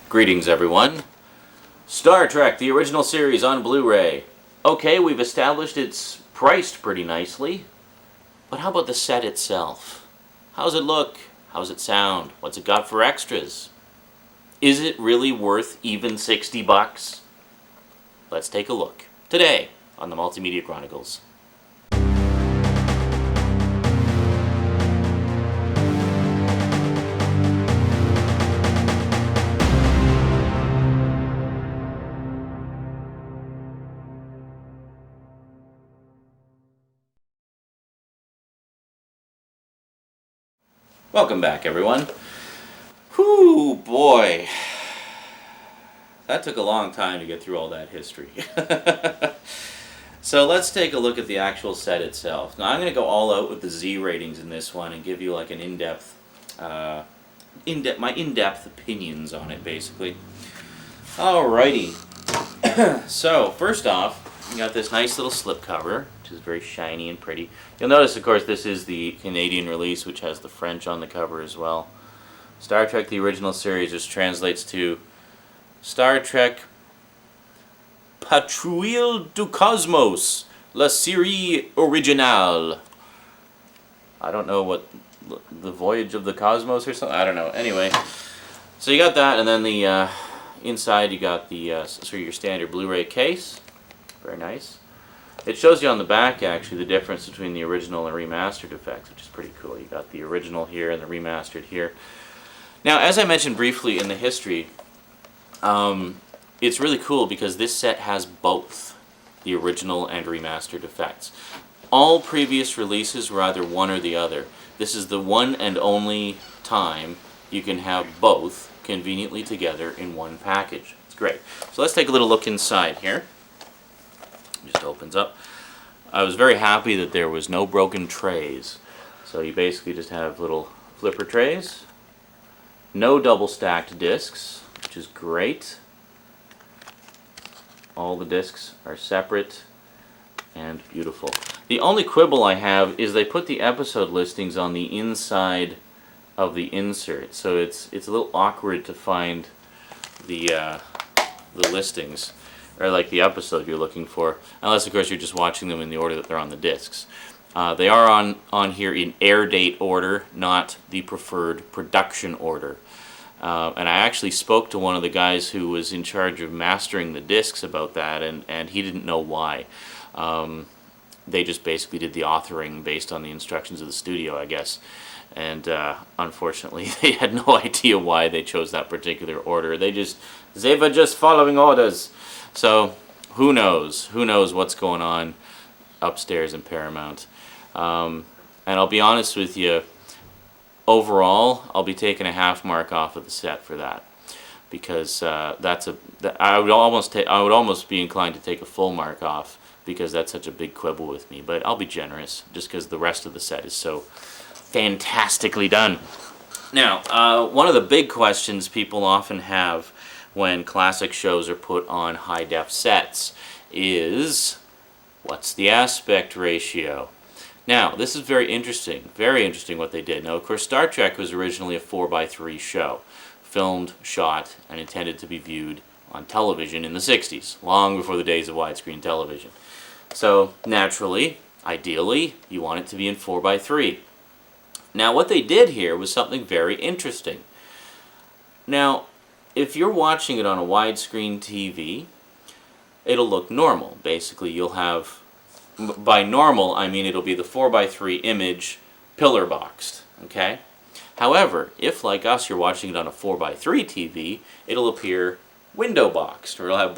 Greetings, everyone. Star Trek, the original series on Blu-ray. Okay, we've established it's priced pretty nicely, but how about the set itself? How's it look? How's it sound? What's it got for extras? Is it really worth even 60 bucks? Let's take a look today on the Multimedia Chronicles. Welcome back, everyone. Whew, boy. That took a long time to get through all that history. So let's take a look at the actual set itself. Now I'm going to go all out with the Z ratings in this one and give you like an my in-depth opinions on it, basically. Alrighty. So first off, we got this nice little slipcover, which is very shiny and pretty. You'll notice, of course, this is the Canadian release, which has the French on the cover as well. Star Trek, the original series, which translates to Star Trek Patrouille du Cosmos, la série originale. I don't know what, the Voyage of the Cosmos or something? I don't know. Anyway, so you got that, and then the inside you got the your standard Blu-ray case. Very nice. It shows you on the back, actually, the difference between the original and remastered effects, which is pretty cool. You got the original here and the remastered here. Now, as I mentioned briefly in the history, it's really cool because this set has both the original and remastered effects. All previous releases were either one or the other. This is the one and only time you can have both conveniently together in one package. It's great. So let's take a little look inside here. Just opens up. I was very happy that there was no broken trays. So you basically just have little flipper trays. No double stacked discs, which is great. All the discs are separate and beautiful. The only quibble I have is they put the episode listings on the inside of the insert, so it's a little awkward to find the listings, or like the episode you're looking for, unless of course you're just watching them in the order that they're on the discs. They are on here in air date order, not the preferred production order. And I actually spoke to one of the guys who was in charge of mastering the discs about that, and he didn't know why. They just basically did the authoring based on the instructions of the studio, I guess. And unfortunately, they had no idea why they chose that particular order. They were just following orders. So who knows? Who knows what's going on upstairs in Paramount? And I'll be honest with you. Overall, I'll be taking a half mark off of the set for that, because I would almost be inclined to take a full mark off, because that's such a big quibble with me. But I'll be generous, just because the rest of the set is so fantastically done. Now, one of the big questions people often have when classic shows are put on high-def sets is, what's the aspect ratio? Now, this is very interesting what they did. Now, of course, Star Trek was originally a 4:3 show, filmed, shot, and intended to be viewed on television in the 60s, long before the days of widescreen television. So, naturally, ideally, you want it to be in 4:3. Now, what they did here was something very interesting. Now, if you're watching it on a widescreen TV, it'll look normal. Basically, you'll have, by normal, I mean it'll be the 4:3 image pillar boxed, okay? However, if like us you're watching it on a 4:3 TV, it'll appear window boxed, or it'll have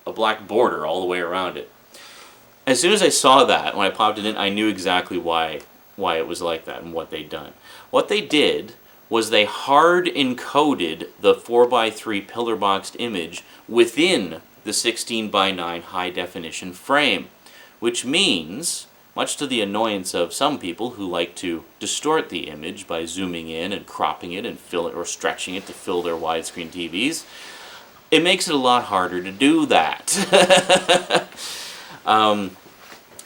a black border all the way around it. As soon as I saw that, when I popped it in, I knew exactly why it was like that and what they'd done. What they did was they hard encoded the 4:3 pillar boxed image within the 16:9 high definition frame, which means, much to the annoyance of some people who like to distort the image by zooming in and cropping it and stretching it to fill their widescreen TVs, it makes it a lot harder to do that.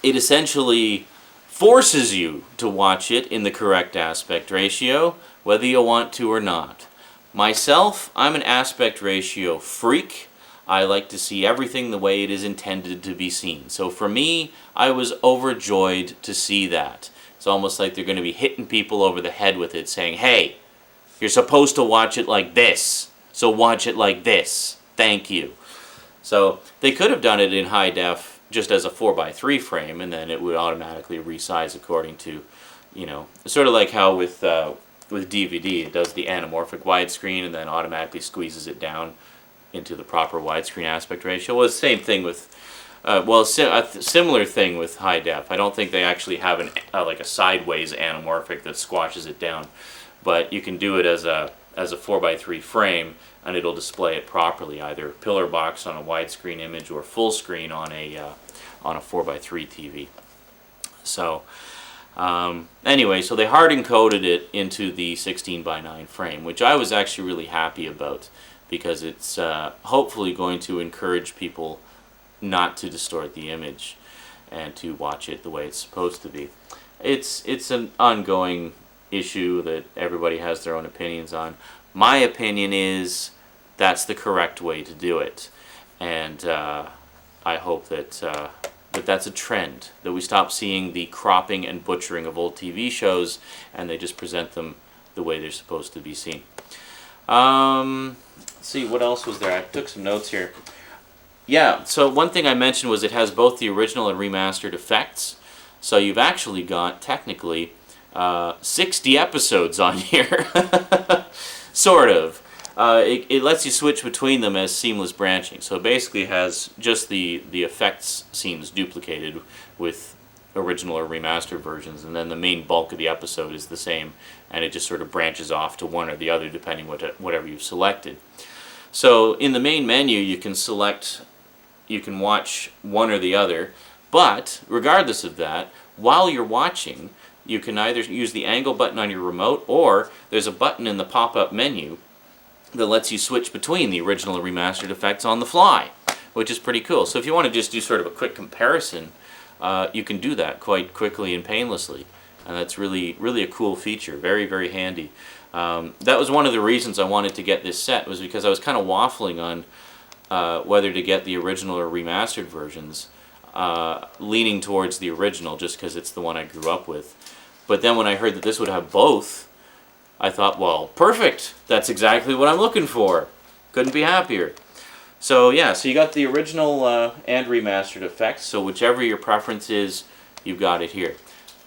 It essentially forces you to watch it in the correct aspect ratio, whether you want to or not. Myself, I'm an aspect ratio freak. I like to see everything the way it is intended to be seen. So for me, I was overjoyed to see that. It's almost like they're going to be hitting people over the head with it, saying, hey, you're supposed to watch it like this, so watch it like this. Thank you. So they could have done it in high def just as a 4:3 frame, and then it would automatically resize according to, sort of like how with DVD, it does the anamorphic widescreen and then automatically squeezes it down into the proper widescreen aspect ratio. Well, the same thing with, a similar thing with high def. I don't think they actually have like a sideways anamorphic that squashes it down, but you can do it as a 4:3 frame, and it'll display it properly, either pillar box on a widescreen image or full screen on a 4:3 TV. So anyway, so they hard encoded it into the 16:9 frame, which I was actually really happy about, because it's hopefully going to encourage people not to distort the image and to watch it the way it's supposed to be. It's an ongoing issue that everybody has their own opinions on. My opinion is that's the correct way to do it, and I hope that that's a trend, that we stop seeing the cropping and butchering of old TV shows and they just present them the way they're supposed to be seen. Let's see, what else was there? I took some notes here. Yeah, so one thing I mentioned was it has both the original and remastered effects. So you've actually got, technically, 60 episodes on here. Sort of. It lets you switch between them as seamless branching. So it basically has just the effects scenes duplicated with original or remastered versions, and then the main bulk of the episode is the same, and it just sort of branches off to one or the other depending whatever you've selected. So in the main menu you can watch one or the other, but regardless of that, while you're watching, you can either use the angle button on your remote, or there's a button in the pop-up menu that lets you switch between the original and remastered effects on the fly, which is pretty cool. So if you want to just do sort of a quick comparison, you can do that quite quickly and painlessly, and that's really a cool feature. Very, very handy. That was one of the reasons I wanted to get this set, was because I was kind of waffling on whether to get the original or remastered versions, leaning towards the original just because it's the one I grew up with. But then when I heard that this would have both, I thought, well, perfect. That's exactly what I'm looking for. Couldn't be happier. So yeah, so you got the original and remastered effects, so whichever your preference is, you've got it here.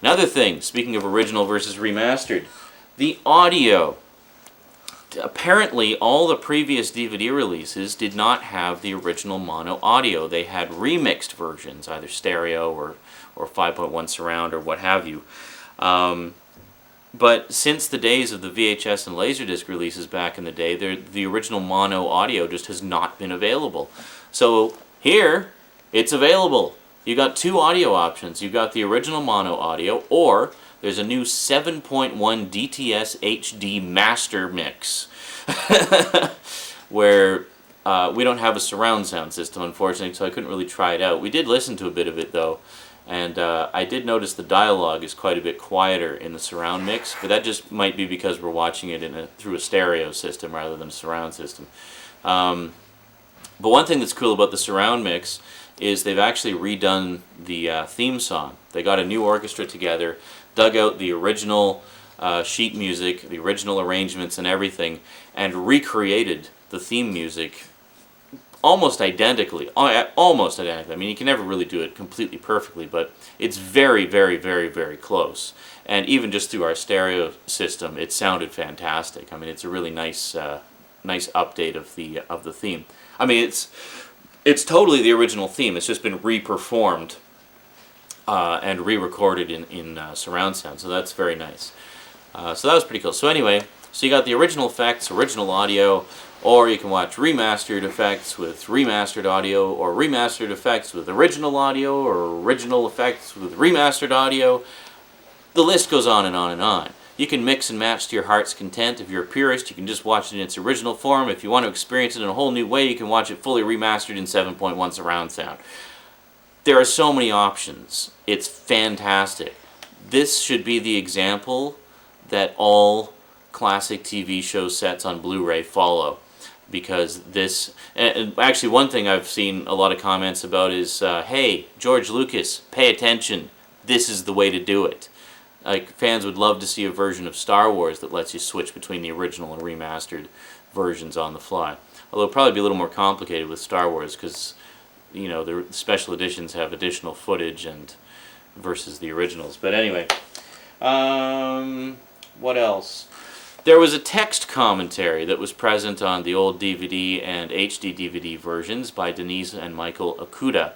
Another thing, speaking of original versus remastered, the audio. Apparently, all the previous DVD releases did not have the original mono audio. They had remixed versions, either stereo or 5.1 surround or what have you. But since the days of the VHS and Laserdisc releases back in the day, the original mono audio just has not been available. So here, it's available. You got two audio options. You got the original mono audio, or there's a new 7.1 DTS HD master mix, where we don't have a surround sound system, unfortunately, so I couldn't really try it out. We did listen to a bit of it, though. And I did notice the dialogue is quite a bit quieter in the surround mix, but that just might be because we're watching it through a stereo system rather than a surround system. But one thing that's cool about the surround mix is they've actually redone the theme song. They got a new orchestra together, dug out the original sheet music, the original arrangements and everything, and recreated the theme music almost identically. Almost identically. I mean, you can never really do it completely perfectly, but it's very, very, very, very close. And even just through our stereo system, it sounded fantastic. I mean, it's a really nice, nice update of the theme. I mean, it's totally the original theme. It's just been re-performed and re-recorded in surround sound. So that's very nice. So that was pretty cool. So anyway, so you got the original effects, original audio. Or you can watch remastered effects with remastered audio, or remastered effects with original audio, or original effects with remastered audio. The list goes on and on and on. You can mix and match to your heart's content. If you're a purist, you can just watch it in its original form. If you want to experience it in a whole new way, you can watch it fully remastered in 7.1 surround sound. There are so many options. It's fantastic. This should be the example that all classic TV show sets on Blu-ray follow. Because this, and actually one thing I've seen a lot of comments about is, hey, George Lucas, pay attention. This is the way to do it. Like, fans would love to see a version of Star Wars that lets you switch between the original and remastered versions on the fly. Although it'll probably be a little more complicated with Star Wars because, you know, the special editions have additional footage and versus the originals. But anyway, what else? There was a text commentary that was present on the old DVD and HD DVD versions by Denise and Michael Okuda.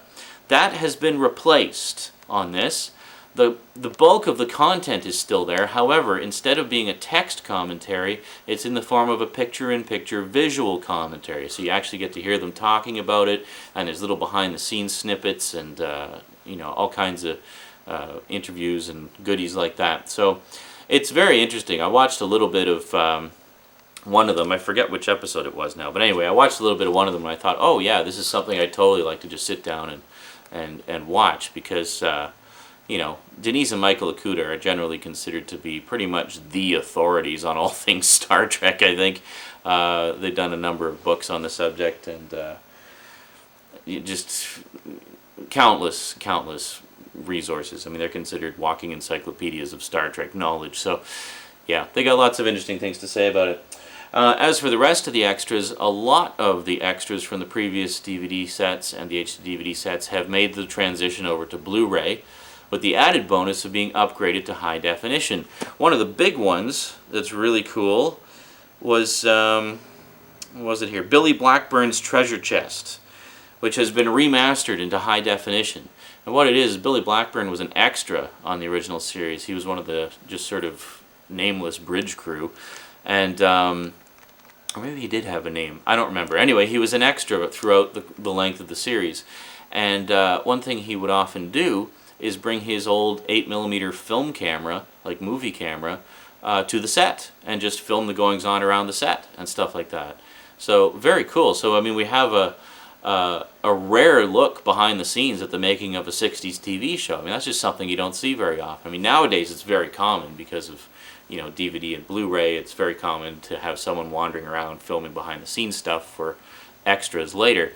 That has been replaced on this. The bulk of the content is still there. However, instead of being a text commentary, it's in the form of a picture-in-picture visual commentary. So you actually get to hear them talking about it, and there's little behind-the-scenes snippets and you know, all kinds of interviews and goodies like that. So it's very interesting. I watched a little bit of one of them. I forget which episode it was now. But anyway, I watched a little bit of one of them and I thought, oh yeah, this is something I'd totally like to just sit down and watch because, you know, Denise and Michael Okuda are generally considered to be pretty much the authorities on all things Star Trek, I think. They've done a number of books on the subject and just countless resources. I mean, they're considered walking encyclopedias of Star Trek knowledge. So, yeah, they got lots of interesting things to say about it. As for the rest of the extras, a lot of the extras from the previous DVD sets and the HD DVD sets have made the transition over to Blu-ray, with the added bonus of being upgraded to high definition. One of the big ones that's really cool was, what was it here? Billy Blackburn's Treasure Chest, which has been remastered into high definition. And what it is Billy Blackburn was an extra on the original series. He was one of the just sort of nameless bridge crew. And, or maybe he did have a name. I don't remember. Anyway, he was an extra throughout the length of the series. And one thing he would often do is bring his old 8mm film camera, like movie camera, to the set and just film the goings-on around the set and stuff like that. So, very cool. So, I mean, we have a rare look behind the scenes at the making of a 60s TV show. I mean, that's just something you don't see very often. I mean, nowadays it's very common because of, you know, DVD and Blu-ray. It's very common to have someone wandering around filming behind the scenes stuff for extras later.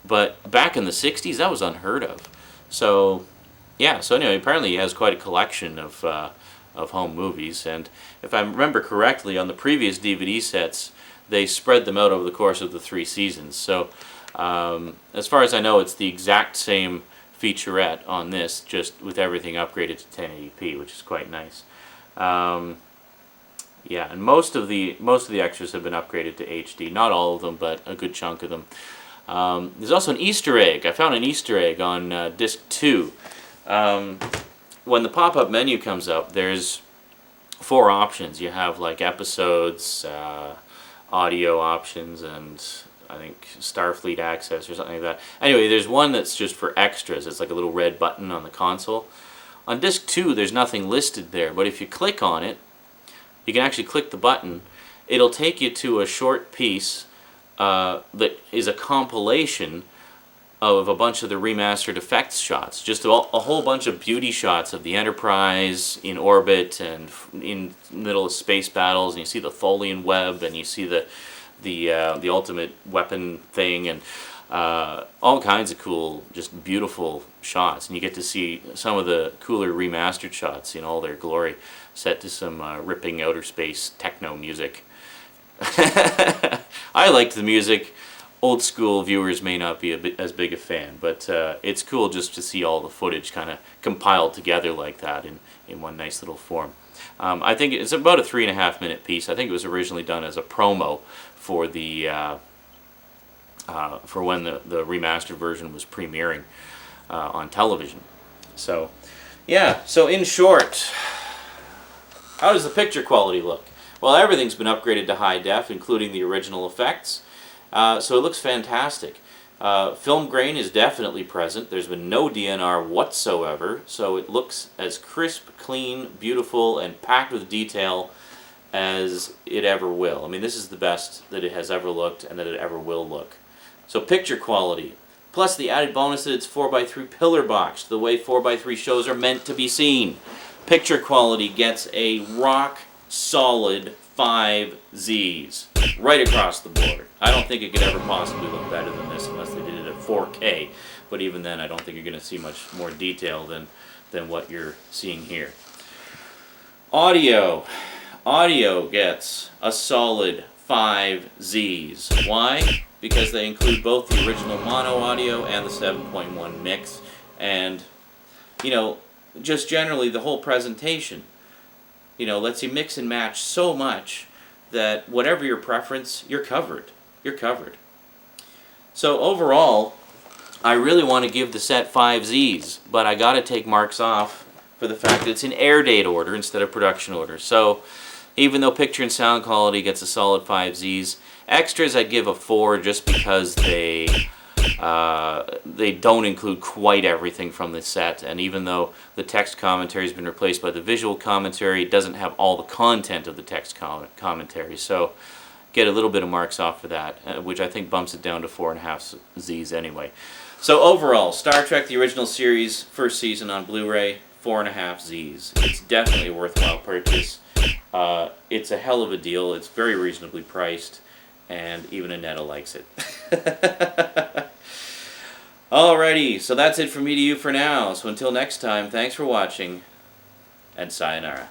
But back in the 60s, that was unheard of. So, yeah, so anyway, apparently he has quite a collection of home movies. And if I remember correctly, on the previous DVD sets, they spread them out over the course of the 3 seasons. So, as far as I know, it's the exact same featurette on this, just with everything upgraded to 1080p, which is quite nice. Yeah, and most of the extras have been upgraded to HD. Not all of them, but a good chunk of them. There's also an Easter egg. I found an Easter egg on disc 2. When the pop-up menu comes up, there's 4 options. You have like episodes, audio options, and I think Starfleet access or something like that. Anyway, there's one that's just for extras. It's like a little red button on the console. On disc 2, there's nothing listed there, but if you click on it, you can actually click the button. It'll take you to a short piece that is a compilation of a bunch of the remastered effects shots. Just a whole bunch of beauty shots of the Enterprise in orbit and in the middle of space battles, and you see the Tholian web, and you see the ultimate weapon thing, and all kinds of cool, just beautiful shots. And you get to see some of the cooler remastered shots in all their glory, set to some ripping outer space techno music. I liked the music. Old school viewers may not be as big a fan, but it's cool just to see all the footage kind of compiled together like that in one nice little form. I think it's about a 3.5 minute piece. I think it was originally done as a promo for the for when the remastered version was premiering on television. So, yeah. So in short, how does the picture quality look? Well, everything's been upgraded to high def, including the original effects. So it looks fantastic. Film grain is definitely present. There's been no DNR whatsoever, so it looks as crisp, clean, beautiful, and packed with detail as it ever will. I mean, this is the best that it has ever looked and that it ever will look. So picture quality, plus the added bonus that it's 4x3 pillar boxed, the way 4x3 shows are meant to be seen. Picture quality gets a rock solid 5 Zs right across the board. I don't think it could ever possibly look better than this unless they did it at 4K, but even then I don't think you're going to see much more detail than what you're seeing here. Audio gets a solid 5 Zs. Why? Because they include both the original mono audio and the 7.1 mix, and you know, just generally the whole presentation, you know, lets you mix and match so much that whatever your preference, you're covered. You're covered. So overall, I really want to give the set 5 Zs, but I got to take marks off for the fact that it's in air date order instead of production order. So even though picture and sound quality gets a solid 5 Zs, extras I'd give a 4 just because they don't include quite everything from the set, and even though the text commentary has been replaced by the visual commentary, it doesn't have all the content of the text commentary. So get a little bit of marks off for that, which I think bumps it down to 4.5 Zs anyway. So overall, Star Trek the Original Series, first season on Blu-ray, 4.5 Zs. It's definitely a worthwhile purchase. It's a hell of a deal. It's very reasonably priced, and even Annetta likes it. Alrighty, so that's it from me to you for now. So until next time, thanks for watching, and sayonara.